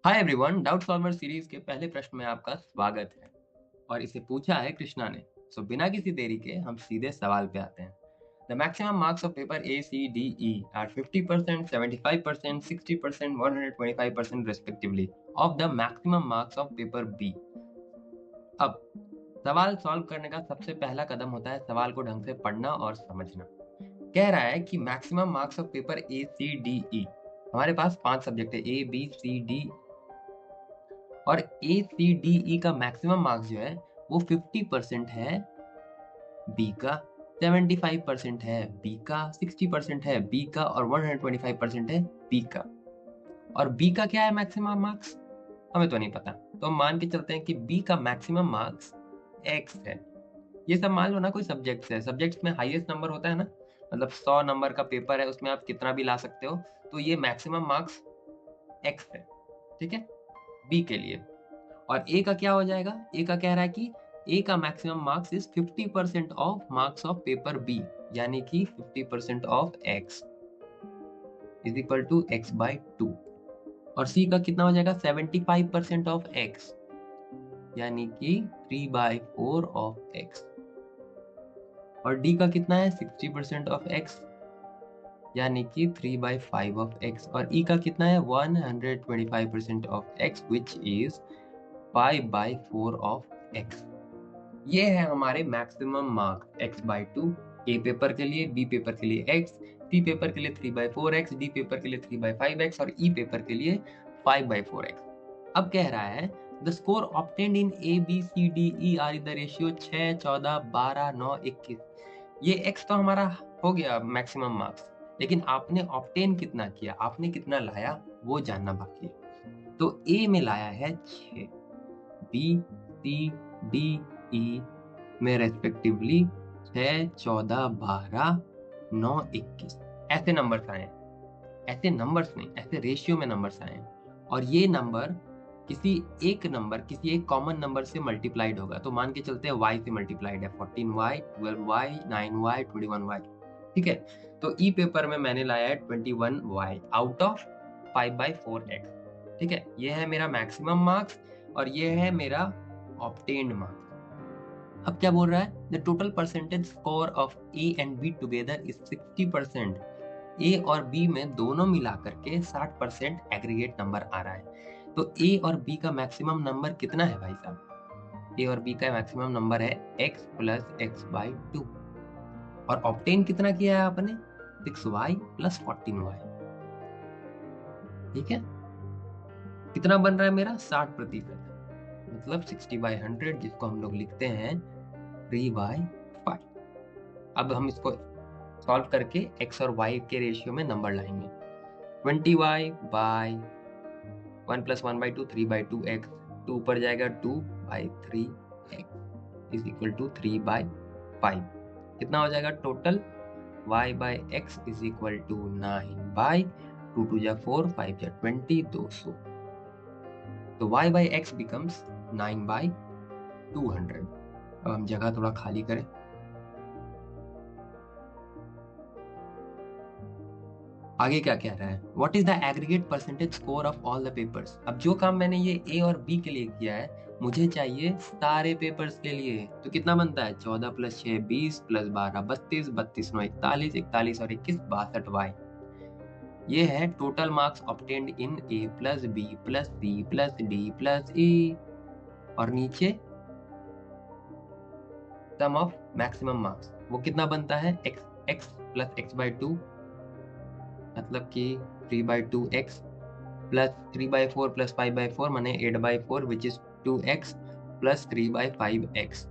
Hi everyone, doubt solver series के पहले प्रश्न में आपका स्वागत है और इसे पूछा है कृष्णा ने। बिना किसी देरी के हम सीधे सवाल पे आते हैं। The maximum marks of paper A C D E are 50%, 75%, 60%, 125% respectively of the maximum marks of paper B. अब सवाल सॉल्व करने का सबसे पहला कदम होता है सवाल को ढंग से पढ़ना और समझना। कह रहा है कि maximum marks of paper A C D E, हमारे पास 5 सब्जेक्ट है ए बी सी डी, और ए सी डी ई का मैक्सिमम मार्क्स जो है वो 50% है बी का, 75% है बी का, 60% है बी का और 125% है बी का। और बी का क्या है मैक्सिमम मार्क्स, हमें तो नहीं पता, तो हम मान के चलते हैं कि बी का मैक्सिमम मार्क्स एक्स है। ये सब मान लो ना कोई सब्जेक्ट्स है, सब्जेक्ट्स में हाईएस्ट नंबर होता है ना, मतलब 100 नंबर का पेपर है, उसमें आप कितना भी ला सकते हो, तो ये मैक्सिमम मार्क्स एक्स है। ठीक है, बी के लिए। और ए का क्या हो जाएगा, ए का कह रहा है कि ए का maximum marks is 50% of marks of paper B, यानी कि 50% of X is equal to X by 2। और सी का कितना हो जाएगा, 75% ऑफ एक्स, यानी कि 3/4 ऑफ एक्स। और डी का कितना है, 60% ऑफ एक्स, यानी कि 3/5 ऑफ एक्स। और ई का कितना है, 125% of x which is 5/4 of x. ये है हमारे मैक्सिमम मार्क्स x/2, ए पेपर के लिए, बी पेपर के लिए x, सी पेपर के लिए 3/4x, डी पेपर के लिए 3/5x और ई पेपर के लिए 5/4x। अब कह रहा है the score obtained in A B C D E are in the ratio 6, 14, 12, 9, 21। ये x तो हमारा हो गया मैक्सिमम मार्क्स, लेकिन आपने ऑब्टेन कितना किया, आपने कितना लाया, वो जानना बाकी है। तो ए में लाया है 6, बी सी डी ई में रेस्पेक्टिवली 6, 14, 12, 9, 21 ऐसे नंबर्स आए हैं। ऐसे नंबर्स नहीं, ऐसे रेशियो में नंबर्स आए हैं। और ये नंबर किसी एक कॉमन नंबर से मल्टीप्लाइड होगा। तो मान के चलते हैं y से मल्टीप्लाइड है, 14y, 12y, 9y, 21y। ठीक है, तो ई पेपर में मैंने लाया है 21y आउट ऑफ 5/4x। ठीक है, ये है मेरा मैक्सिमम मार्क्स और ये है मेरा ऑब्टेन्ड मार्क्स। अब क्या बोल रहा है, the total percentage score of A and be together is 60%। ए और बी में दोनों मिलाकर के 60% एग्रीगेट नंबर आ रहा है। तो ए और बी का मैक्सिमम नंबर कितना है भाई साहब, ए और बी का मैक्सिमम नंबर है x प्लस x/2। और ऑब्टेन कितना किया है आपने, 6y प्लस 14y। ठीक है, कितना बन रहा है मेरा, 60%, मतलब 60/100, जिसको हम लोग लिखते हैं 3/5। अब हम इसको सॉल्व करके x और y के रेशियो में नंबर लाएंगे। 20y बाई 1 प्लस 1/2, 3/2x, 2 ऊपर जाएगा 2/3x इज इक्वल टू 3/5। कितना हो जाएगा total, y by x is equal to 9/2, 2 जा 4, 5 जा 20, 200। तो y बाई x बिकम्स 9/200। अब हम जगह थोड़ा खाली करें। आगे क्या कह रहा है, what is the aggregate percentage score of all the papers. अब जो काम मैंने ये ए और बी के लिए किया है, मुझे चाहिए सारे पेपर्स के लिए। तो कितना बनता है, 14 प्लस 6 20 प्लस 12 32, 32 9 41, 41 और 21 62 वाई। ये है total marks obtained in A plus B plus C plus D plus E. और नीचे सम ऑफ मैक्सिमम मार्क्स, वो कितना बनता है, x प्लस x/2, मतलब कि 3/2x प्लस 3/4 प्लस 5/4 माने 8/4 which is 2x plus 3/5x।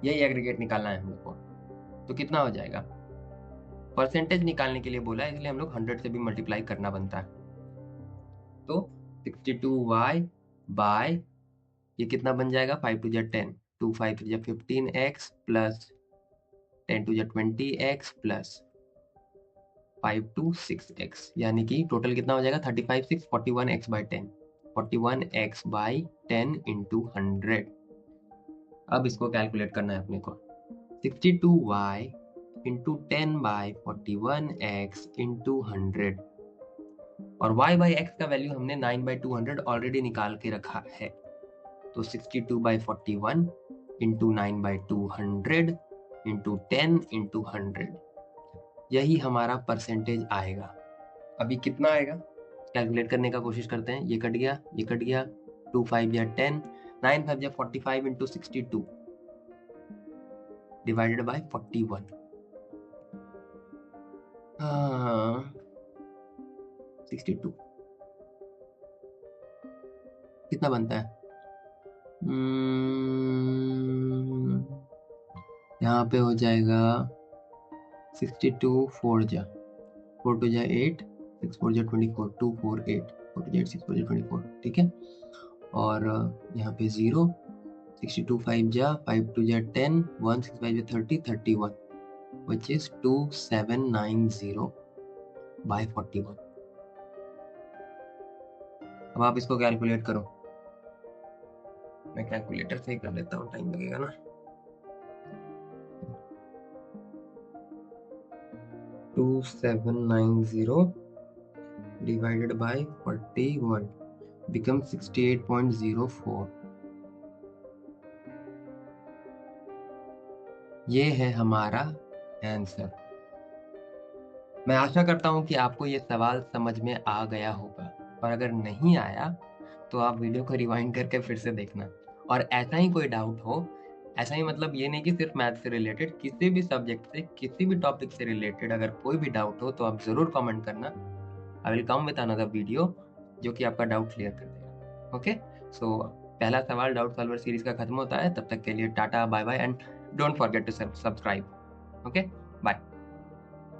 यही एग्रीगेट निकालना है हम लोग को। तो कितना हो जाएगा, परसेंटेज निकालने के लिए बोला है, इसलिए हम लोग 100 से भी मल्टीप्लाई करना बनता है। तो 62y बाय, ये कितना बन जाएगा, 5 2 जा 10, 2 5 3 जा 15x प्लस 10 2 जा 20x प्लस 5 2 6x, यानी कि टोटल कितना हो जाएगा, 35 6 41x/10, 41x/10 इंटू 100। अब इसको कैलकुलेट करना है अपने को, 62y इंटू 10/41x इंटू 100। और y बाई एक्स का वैल्यू हमने 9/200 ऑलरेडी निकाल के रखा है, तो 62/41 इंटू 9/200 इंटू 10 इंटू 100, यही हमारा परसेंटेज आएगा। अभी कितना आएगा कैलकुलेट करने का कोशिश करते हैं। ये कट गया, ये कट गया, 2 5 या 10, 9 5 या 45 इंटू 62 डिवाइडेड बाय 41। हाँ 62 कितना बनता है? यहाँ पे हो जाएगा 62 4 जा 4 2 जा 8, 6 4 जा 24, 2 4 8, 4 2 जा 8, 6 4 जा 24, ठीक है। और यहाँ पे 0, 62 5 जा 5 2 जा 10, 1 6 5 जा 30, 31, which is 2790 by 41। अब आप इसको कैलकुलेट करो। मैं कैलकुलेटर से ही कर लेता हूँ, टाइम लगेगा ना। 2790 divided by 41 becomes 68.04। ये है हमारा आंसर। मैं आशा करता हूँ कि आपको ये सवाल समझ में आ गया होगा, और अगर नहीं आया तो आप वीडियो को रिवाइंड करके फिर से देखना। और ऐसा ही कोई डाउट हो, ऐसा ही मतलब ये नहीं कि सिर्फ मैथ से रिलेटेड, किसी भी सब्जेक्ट से, किसी भी टॉपिक से रिलेटेड अगर कोई भी डाउट हो तो आप ज़रूर कमेंट करना। I will come with another video जो कि आपका डाउट क्लियर कर देगा। ओके, सो पहला सवाल डाउट सॉल्वर सीरीज का खत्म होता है। तब तक के लिए tata, bye bye, and don't forget to subscribe. Okay, bye.